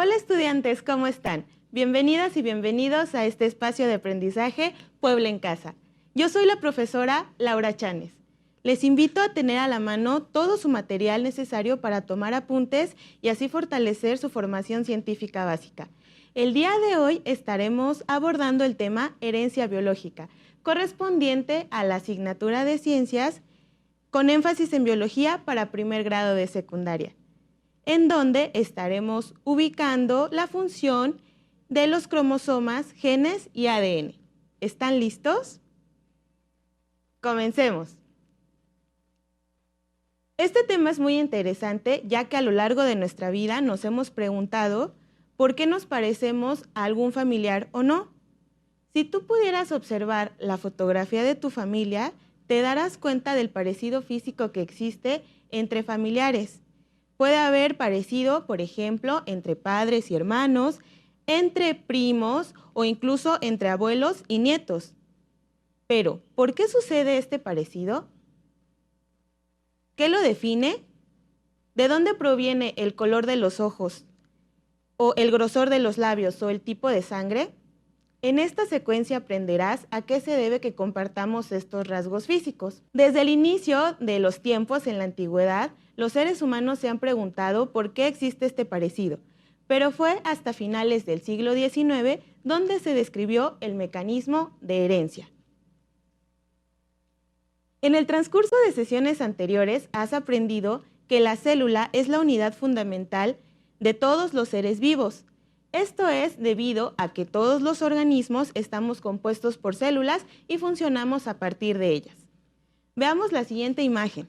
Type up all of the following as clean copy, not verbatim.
Hola estudiantes, ¿cómo están? Bienvenidas y bienvenidos a este espacio de aprendizaje Puebla en Casa. Yo soy la profesora Laura Chanes. Les invito a tener a la mano todo su material necesario para tomar apuntes y así fortalecer su formación científica básica. El día de hoy estaremos abordando el tema herencia biológica, correspondiente a la asignatura de ciencias con énfasis en biología para primer grado de secundaria, en donde estaremos ubicando la función de los cromosomas, genes y ADN. ¿Están listos? Comencemos. Este tema es muy interesante, ya que a lo largo de nuestra vida nos hemos preguntado por qué nos parecemos a algún familiar o no. Si tú pudieras observar la fotografía de tu familia, te darás cuenta del parecido físico que existe entre familiares. Puede haber parecido, por ejemplo, entre padres y hermanos, entre primos o incluso entre abuelos y nietos. Pero, ¿por qué sucede este parecido? ¿Qué lo define? ¿De dónde proviene el color de los ojos, o el grosor de los labios, o el tipo de sangre? En esta secuencia aprenderás a qué se debe que compartamos estos rasgos físicos. Desde el inicio de los tiempos en la antigüedad, los seres humanos se han preguntado por qué existe este parecido, pero fue hasta finales del siglo XIX donde se describió el mecanismo de herencia. En el transcurso de sesiones anteriores has aprendido que la célula es la unidad fundamental de todos los seres vivos. Esto es debido a que todos los organismos estamos compuestos por células y funcionamos a partir de ellas. Veamos la siguiente imagen.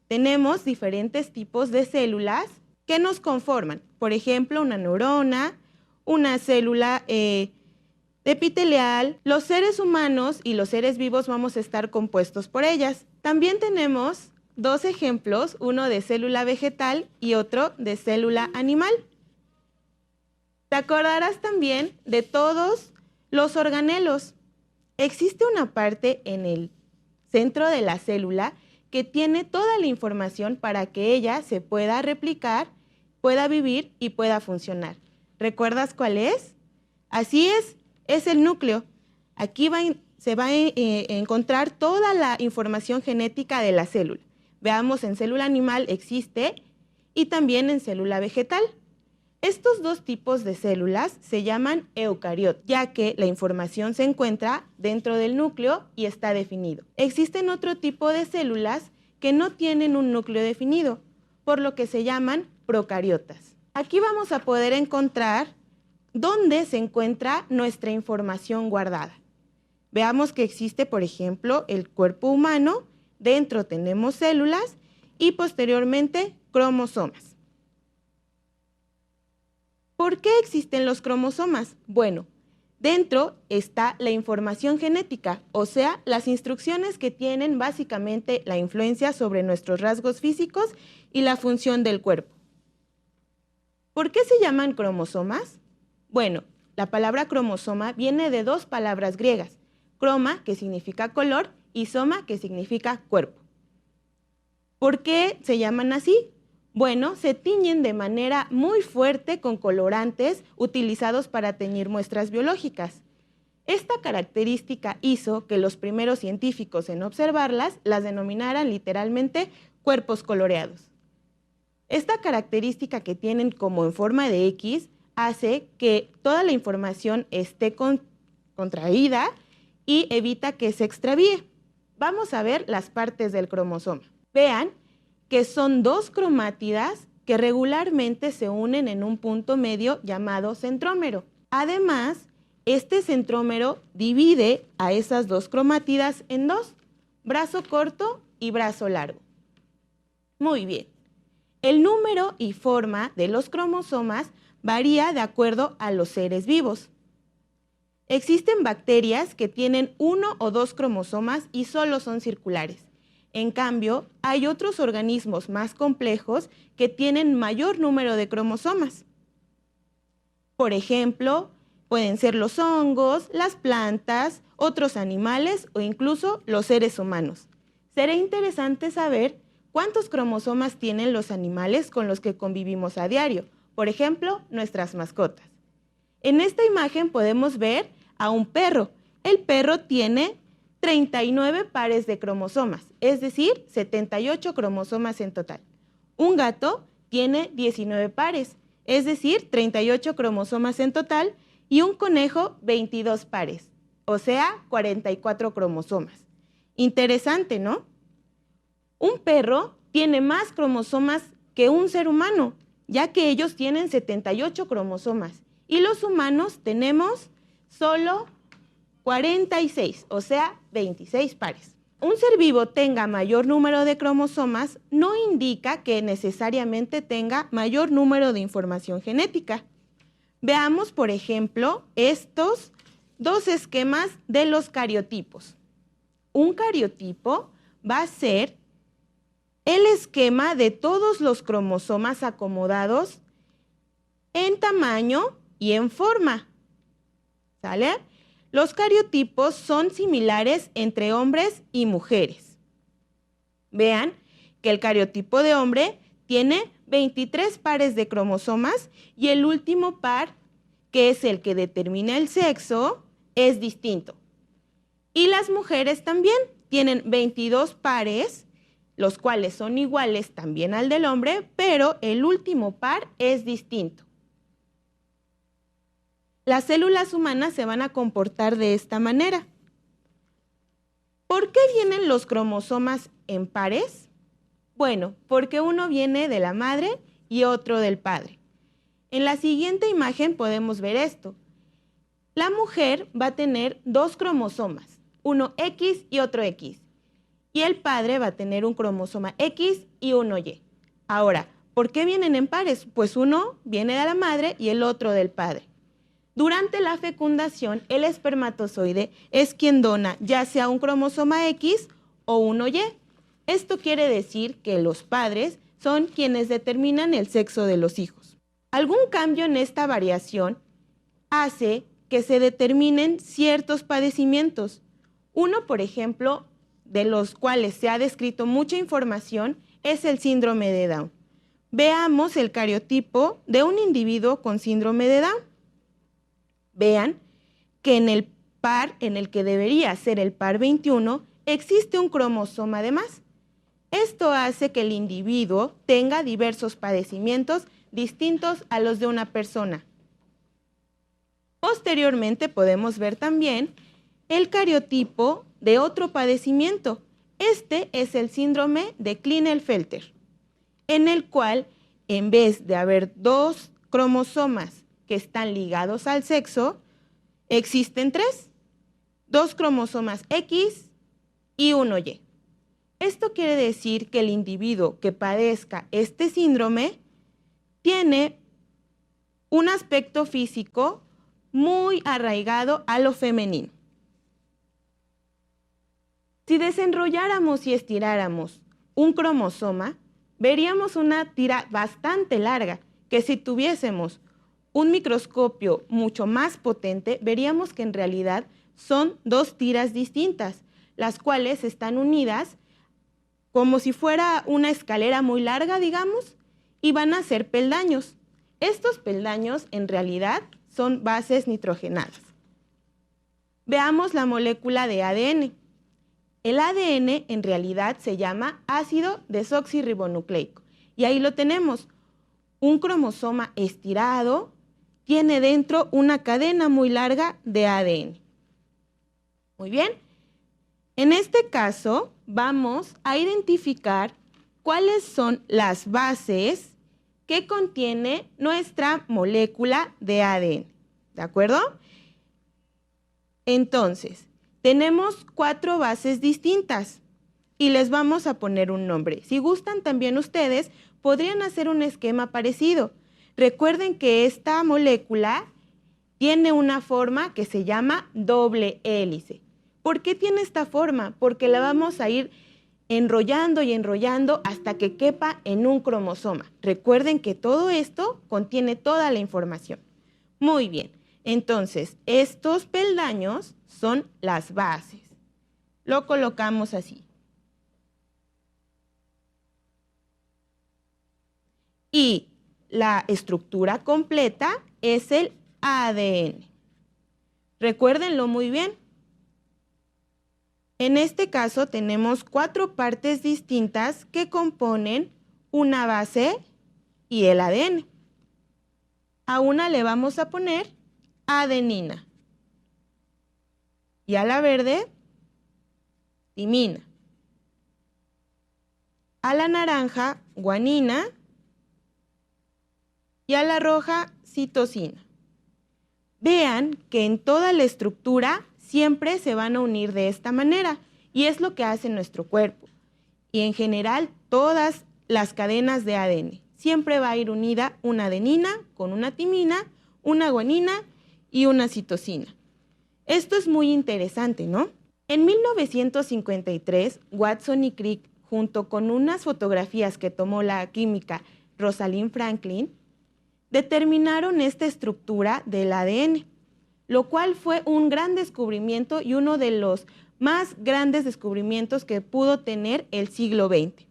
Tenemos diferentes tipos de células que nos conforman. Por ejemplo, una neurona, una célula epitelial. Los seres humanos y los seres vivos vamos a estar compuestos por ellas. También tenemos dos ejemplos, uno de célula vegetal y otro de célula animal. Te acordarás también de todos los organelos. Existe una parte en el centro de la célula que tiene toda la información para que ella se pueda replicar, pueda vivir y pueda funcionar. ¿Recuerdas cuál es? Así es el núcleo. Aquí se va a encontrar toda la información genética de la célula. Veamos, en célula animal existe y también en célula vegetal. Estos dos tipos de células se llaman eucariotas, ya que la información se encuentra dentro del núcleo y está definido. Existen otro tipo de células que no tienen un núcleo definido, por lo que se llaman procariotas. Aquí vamos a poder encontrar dónde se encuentra nuestra información guardada. Veamos que existe, por ejemplo, el cuerpo humano, dentro tenemos células y posteriormente cromosomas. ¿Por qué existen los cromosomas? Bueno, dentro está la información genética, o sea, las instrucciones que tienen básicamente la influencia sobre nuestros rasgos físicos y la función del cuerpo. ¿Por qué se llaman cromosomas? Bueno, la palabra cromosoma viene de dos palabras griegas, croma, que significa color, y soma, que significa cuerpo. ¿Por qué se llaman así? Bueno, se tiñen de manera muy fuerte con colorantes utilizados para teñir muestras biológicas. Esta característica hizo que los primeros científicos en observarlas las denominaran literalmente cuerpos coloreados. Esta característica que tienen como en forma de X hace que toda la información esté contraída y evita que se extravíe. Vamos a ver las partes del cromosoma. Vean que son dos cromátidas que regularmente se unen en un punto medio llamado centrómero. Además, este centrómero divide a esas dos cromátidas en dos, brazo corto y brazo largo. Muy bien. El número y forma de los cromosomas varía de acuerdo a los seres vivos. Existen bacterias que tienen uno o dos cromosomas y solo son circulares. En cambio, hay otros organismos más complejos que tienen mayor número de cromosomas. Por ejemplo, pueden ser los hongos, las plantas, otros animales o incluso los seres humanos. Será interesante saber cuántos cromosomas tienen los animales con los que convivimos a diario. por ejemplo, nuestras mascotas. En esta imagen podemos ver a un perro. El perro tiene 39 pares de cromosomas, es decir, 78 cromosomas en total. Un gato tiene 19 pares, es decir, 38 cromosomas en total, y un conejo 22 pares, o sea, 44 cromosomas. Interesante, ¿no? Un perro tiene más cromosomas que un ser humano, ya que ellos tienen 78 cromosomas, y los humanos tenemos solo 46, o sea, 26 pares. Un ser vivo tenga mayor número de cromosomas no indica que necesariamente tenga mayor número de información genética. Veamos, por ejemplo, estos dos esquemas de los cariotipos. Un cariotipo va a ser el esquema de todos los cromosomas acomodados en tamaño y en forma. ¿Sale? Los cariotipos son similares entre hombres y mujeres. Vean que el cariotipo de hombre tiene 23 pares de cromosomas y el último par, que es el que determina el sexo, es distinto. Y las mujeres también tienen 22 pares, los cuales son iguales también al del hombre, pero el último par es distinto. Las células humanas se van a comportar de esta manera. ¿Por qué vienen los cromosomas en pares? Bueno, porque uno viene de la madre y otro del padre. En la siguiente imagen podemos ver esto. La mujer va a tener dos cromosomas, uno X y otro X. Y el padre va a tener un cromosoma X y uno Y. Ahora, ¿por qué vienen en pares? Pues uno viene de la madre y el otro del padre. Durante la fecundación, el espermatozoide es quien dona ya sea un cromosoma X o uno Y. Esto quiere decir que los padres son quienes determinan el sexo de los hijos. Algún cambio en esta variación hace que se determinen ciertos padecimientos. Uno, por ejemplo, de los cuales se ha descrito mucha información, es el síndrome de Down. Veamos el cariotipo de un individuo con síndrome de Down. Vean que en el par en el que debería ser el par 21 existe un cromosoma de más. Esto hace que el individuo tenga diversos padecimientos distintos a los de una persona. Posteriormente podemos ver también el cariotipo de otro padecimiento. Este es el síndrome de Klinefelter, en el cual en vez de haber dos cromosomas que están ligados al sexo, existen dos cromosomas X y uno Y. Esto quiere decir que el individuo que padezca este síndrome tiene un aspecto físico muy arraigado a lo femenino. Si desenrolláramos y estiráramos un cromosoma, veríamos una tira bastante larga, que si tuviésemos un microscopio mucho más potente, veríamos que en realidad son dos tiras distintas, las cuales están unidas como si fuera una escalera muy larga, digamos, y van a ser peldaños. Estos peldaños en realidad son bases nitrogenadas. Veamos la molécula de ADN. El ADN en realidad se llama ácido desoxirribonucleico, y ahí lo tenemos, un cromosoma estirado, tiene dentro una cadena muy larga de ADN. Muy bien. En este caso, vamos a identificar cuáles son las bases que contiene nuestra molécula de ADN. ¿De acuerdo? Entonces, tenemos 4 bases distintas y les vamos a poner un nombre. Si gustan también ustedes, podrían hacer un esquema parecido. Recuerden que esta molécula tiene una forma que se llama doble hélice. ¿Por qué tiene esta forma? Porque la vamos a ir enrollando y enrollando hasta que quepa en un cromosoma. Recuerden que todo esto contiene toda la información. Muy bien, entonces estos peldaños son las bases. Lo colocamos así. Y la estructura completa es el ADN. Recuérdenlo muy bien. En este caso tenemos 4 partes distintas que componen una base y el ADN. A una le vamos a poner adenina y a la verde, timina. A la naranja, guanina y a la roja, citosina. Vean que en toda la estructura siempre se van a unir de esta manera y es lo que hace nuestro cuerpo. Y en general todas las cadenas de ADN. Siempre va a ir unida una adenina con una timina, una guanina y una citosina. Esto es muy interesante, ¿no? En 1953, Watson y Crick, junto con unas fotografías que tomó la química Rosalind Franklin, determinaron esta estructura del ADN, lo cual fue un gran descubrimiento y uno de los más grandes descubrimientos que pudo tener el siglo XX.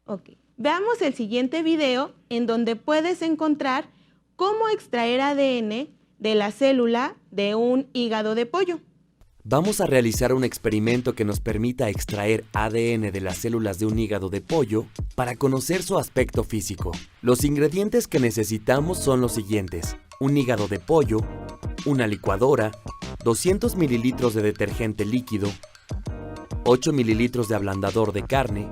Ok, veamos el siguiente video en donde puedes encontrar cómo extraer ADN de la célula de un hígado de pollo. Vamos a realizar un experimento que nos permita extraer ADN de las células de un hígado de pollo para conocer su aspecto físico. Los ingredientes que necesitamos son los siguientes: un hígado de pollo, una licuadora, 200 mililitros de detergente líquido, 8 mililitros de ablandador de carne,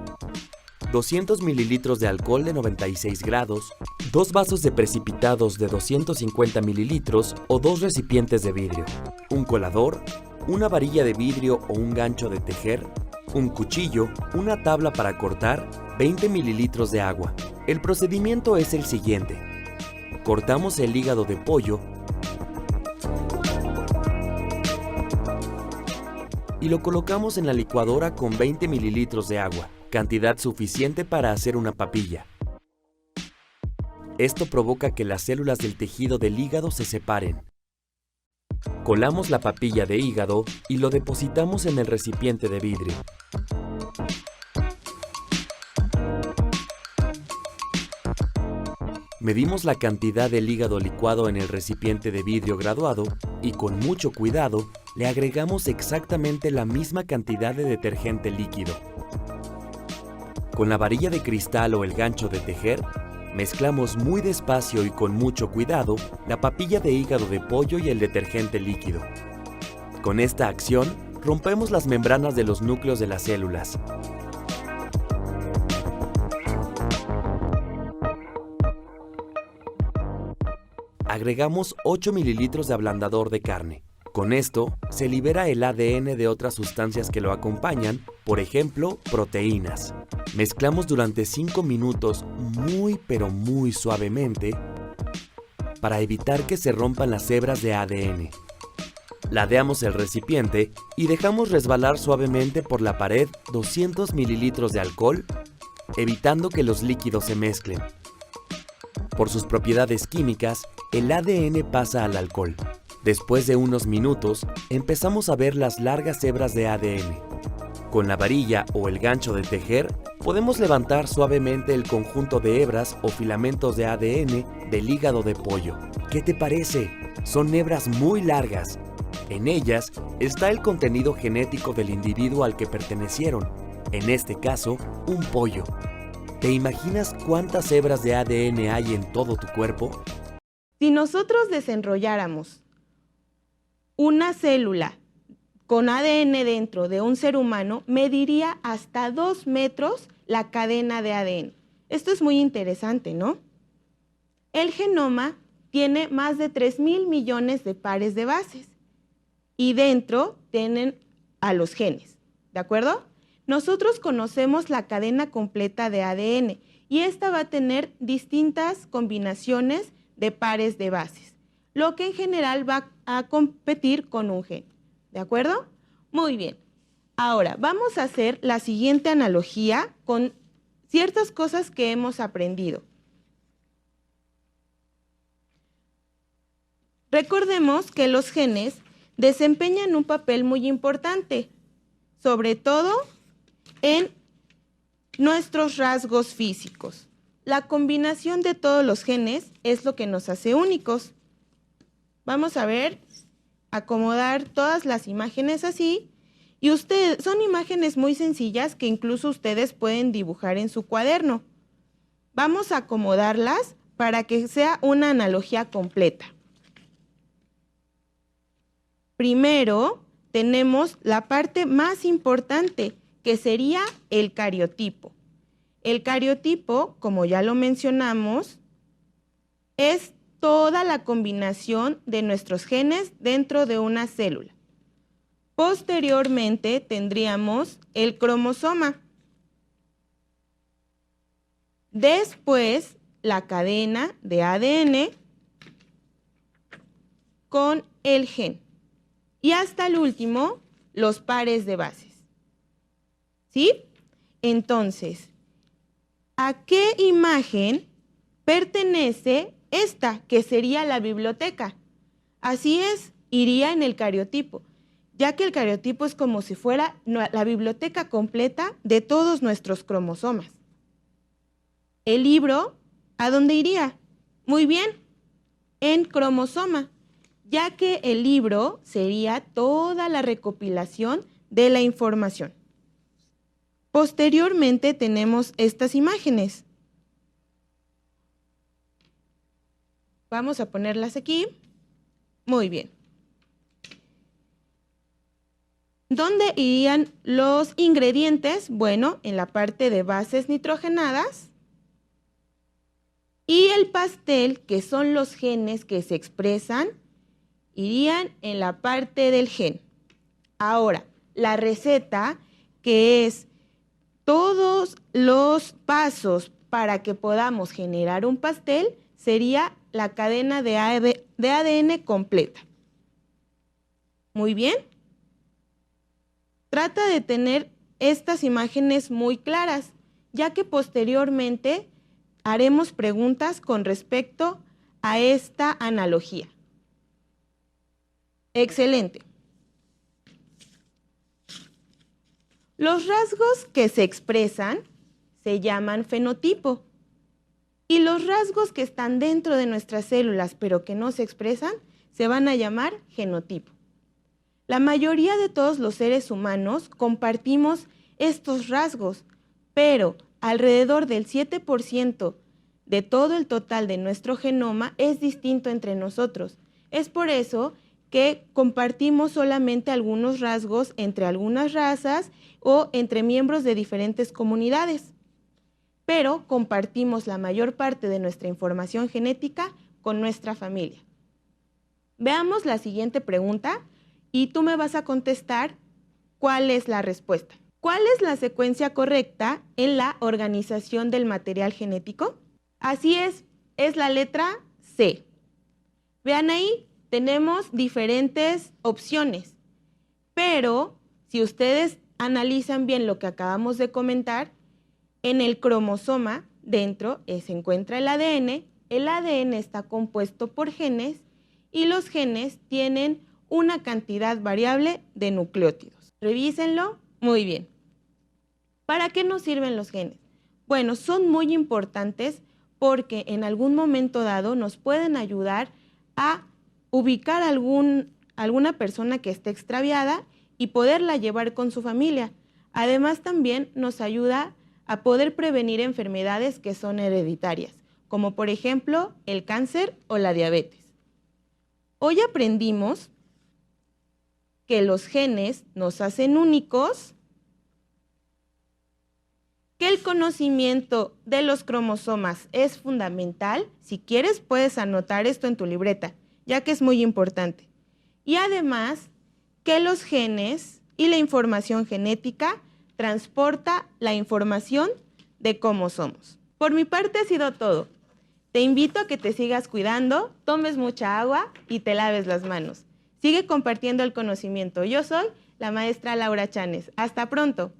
200 mililitros de alcohol de 96 grados, 2 vasos de precipitados de 250 mililitros o 2 recipientes de vidrio, un colador, una varilla de vidrio o un gancho de tejer, un cuchillo, una tabla para cortar, 20 mililitros de agua. El procedimiento es el siguiente. Cortamos el hígado de pollo y lo colocamos en la licuadora con 20 mililitros de agua, cantidad suficiente para hacer una papilla. Esto provoca que las células del tejido del hígado se separen. Colamos la papilla de hígado y lo depositamos en el recipiente de vidrio. Medimos la cantidad del hígado licuado en el recipiente de vidrio graduado y con mucho cuidado le agregamos exactamente la misma cantidad de detergente líquido. Con la varilla de cristal o el gancho de tejer, mezclamos muy despacio y con mucho cuidado la papilla de hígado de pollo y el detergente líquido. Con esta acción, rompemos las membranas de los núcleos de las células. Agregamos 8 mililitros de ablandador de carne. Con esto, se libera el ADN de otras sustancias que lo acompañan, por ejemplo, proteínas. Mezclamos durante 5 minutos muy pero muy suavemente para evitar que se rompan las hebras de ADN. Ladeamos el recipiente y dejamos resbalar suavemente por la pared 200 mililitros de alcohol, evitando que los líquidos se mezclen. Por sus propiedades químicas, el ADN pasa al alcohol. Después de unos minutos, empezamos a ver las largas hebras de ADN. Con la varilla o el gancho de tejer, podemos levantar suavemente el conjunto de hebras o filamentos de ADN del hígado de pollo. ¿Qué te parece? Son hebras muy largas. En ellas está el contenido genético del individuo al que pertenecieron, en este caso, un pollo. ¿Te imaginas cuántas hebras de ADN hay en todo tu cuerpo? Si nosotros desenrolláramos una célula con ADN dentro de un ser humano, mediría hasta 2 metros la cadena de ADN. Esto es muy interesante, ¿no? El genoma tiene más de 3,000 millones de pares de bases y dentro tienen a los genes, ¿de acuerdo? Nosotros conocemos la cadena completa de ADN y esta va a tener distintas combinaciones de pares de bases, lo que en general va a competir con un gen, ¿de acuerdo? Muy bien. Ahora, vamos a hacer la siguiente analogía con ciertas cosas que hemos aprendido. Recordemos que los genes desempeñan un papel muy importante, sobre todo en nuestros rasgos físicos. la combinación de todos los genes es lo que nos hace únicos. Vamos a ver, acomodar todas las imágenes así. Y son imágenes muy sencillas que incluso ustedes pueden dibujar en su cuaderno. Vamos a acomodarlas para que sea una analogía completa. Primero, tenemos la parte más importante, que sería el cariotipo. El cariotipo, como ya lo mencionamos, es toda la combinación de nuestros genes dentro de una célula. Posteriormente tendríamos el cromosoma. Después, la cadena de ADN con el gen. Y hasta el último, los pares de bases. ¿Sí? Entonces, ¿a qué imagen pertenece esta, que sería la biblioteca? Así es, iría en el cariotipo, ya que el cariotipo es como si fuera la biblioteca completa de todos nuestros cromosomas. El libro, ¿a dónde iría? Muy bien, en cromosoma, ya que el libro sería toda la recopilación de la información. Posteriormente tenemos estas imágenes. Vamos a ponerlas aquí. Muy bien. ¿Dónde irían los ingredientes? Bueno, en la parte de bases nitrogenadas. Y el pastel, que son los genes que se expresan, irían en la parte del gen. Ahora, la receta, que es todos los pasos para que podamos generar un pastel, sería la cadena de ADN completa. Muy bien. Trata de tener estas imágenes muy claras, ya que posteriormente haremos preguntas con respecto a esta analogía. Excelente. Los rasgos que se expresan se llaman fenotipo y los rasgos que están dentro de nuestras células pero que no se expresan se van a llamar genotipo. La mayoría de todos los seres humanos compartimos estos rasgos, pero alrededor del 7% de todo el total de nuestro genoma es distinto entre nosotros. Es por eso que compartimos solamente algunos rasgos entre algunas razas o entre miembros de diferentes comunidades, pero compartimos la mayor parte de nuestra información genética con nuestra familia. Veamos la siguiente pregunta y tú me vas a contestar cuál es la respuesta. ¿Cuál es la secuencia correcta en la organización del material genético? Así es la letra C. Vean ahí, tenemos diferentes opciones, pero si ustedes analizan bien lo que acabamos de comentar, en el cromosoma dentro se encuentra el ADN está compuesto por genes y los genes tienen una cantidad variable de nucleótidos. Revísenlo muy bien. ¿Para qué nos sirven los genes? Bueno, son muy importantes porque en algún momento dado nos pueden ayudar a ubicar a alguna persona que esté extraviada y poderla llevar con su familia. Además, también nos ayuda a poder prevenir enfermedades que son hereditarias, como por ejemplo el cáncer o la diabetes. Hoy aprendimos que los genes nos hacen únicos, que el conocimiento de los cromosomas es fundamental. Si quieres, puedes anotar esto en tu libreta, ya que es muy importante. Y además, que los genes y la información genética transporta la información de cómo somos. Por mi parte ha sido todo. Te invito a que te sigas cuidando, tomes mucha agua y te laves las manos. Sigue compartiendo el conocimiento. Yo soy la maestra Laura Chanes. Hasta pronto.